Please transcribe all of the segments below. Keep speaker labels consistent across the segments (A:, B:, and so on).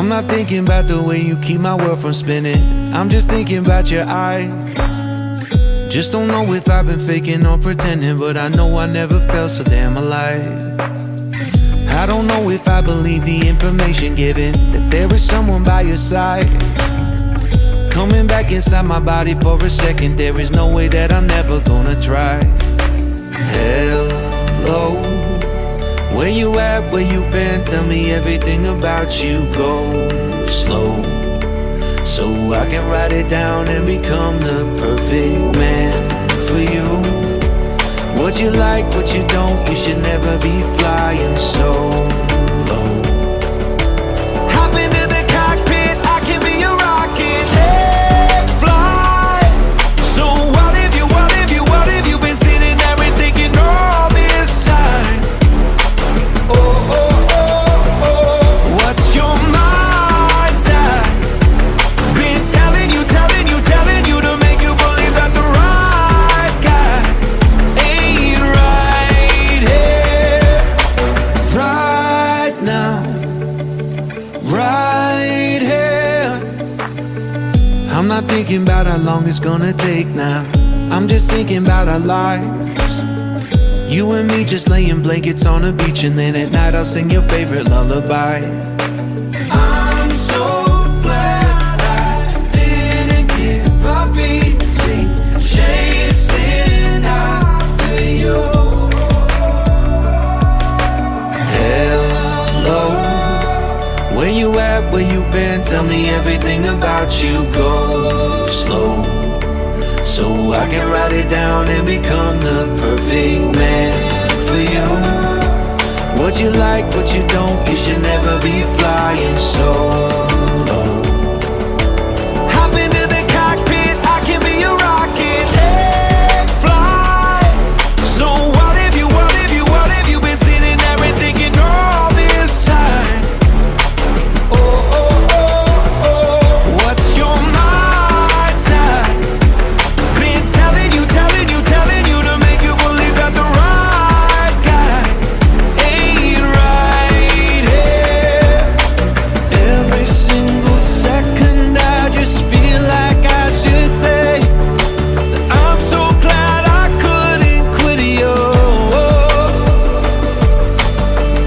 A: I'm not thinking about the way you keep my world from spinning. I'm just thinking about your eyes. Just don't know if I've been faking or pretending, but I know I never felt so damn alive. I don't know if I believe the information given, that there is someone by your side. Coming back inside my body for a second, there is no way that I'm never gonna try. Hello, where you at, where you been? Tell me everything about you, go slow, so I can write it down and become the perfect man for you. What you like, what you don't, you should never be flying so low. Hop into the cockpit, I can be your rocket. Hey, fly. So what have you been sitting there and thinking all this time? Oh, oh, oh, oh, what's your mind's at? Been telling you to make you believe that the right guy ain't right here, right now, right here. I'm not thinking about how long it's gonna take now. I'm just thinking about our lives. You and me just laying blankets on the beach, and then at night I'll sing your favorite lullaby. I'm so glad I didn't give up easy, chasing after you. Hello, where you at, where you been? Tell me everything about you, go slow, so I can write it down and become the perfect man for you. What you like, what you don't, you should never be flying so low. Hop into the cockpit, I can be your rocket. Hey, fly. So what have you been sitting there and thinking all this time? Oh, oh, oh, oh, what's your mind's at? Been telling you to make you believe that the right guy ain't right here. Every single second I just feel like I should say that I'm so glad I couldn't quit you.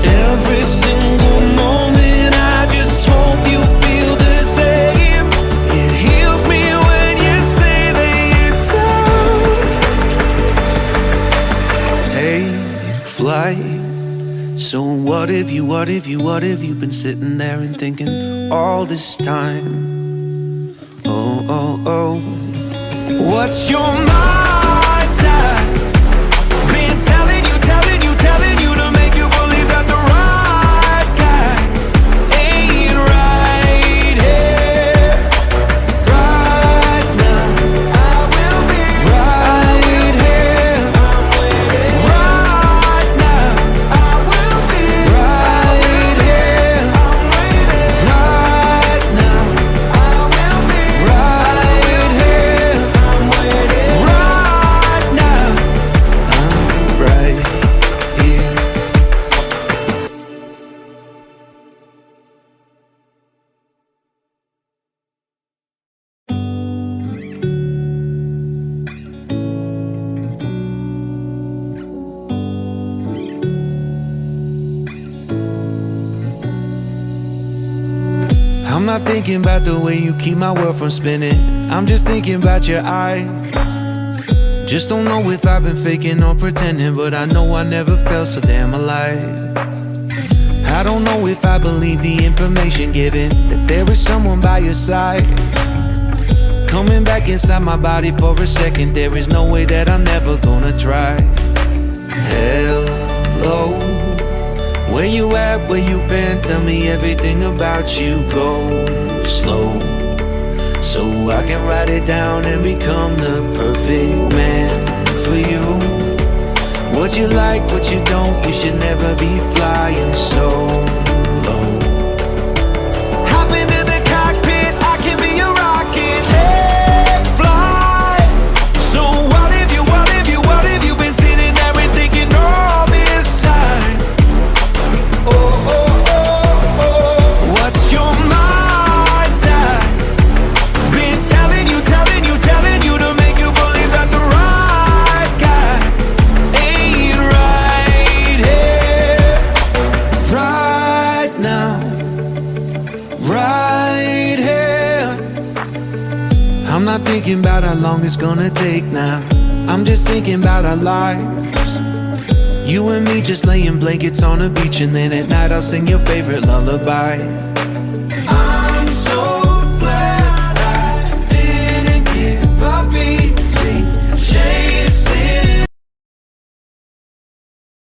A: Every single moment I just hope you feel the same. It heals me when you say that you're tired. Take flight. So what have you been sitting there and thinking all this time? Oh, oh, oh, what's your mind's at? Been telling you to make you believe that the right guy ain't right here, right now. I will be right here, right now. I will be right here, right now. I will be right here, right now. I'm right here. I'm not thinking about the way you keep my world from spinning. I'm just thinking about your eyes. Just don't know if I've been faking or pretending, but I know I never felt so damn alive. I don't know if I believe the information given, that there is someone by your side. Coming back inside my body for a second, there is no way that I'm never gonna try. Hello, where you at, where you been? Tell me everything about you, go slow, so I can write it down and become the perfect man for you. What you like, what you don't, you should never be flying so low. Hop into the cockpit, I can be your rocket. Hey, fly. So what have you been sitting there and thinking all this time? Oh, oh, oh, oh, what's your mind? not thinking about how long it's gonna take now. I'm just thinking about our lives. You and me just laying blankets on a beach, and then at night I'll sing your favorite lullaby.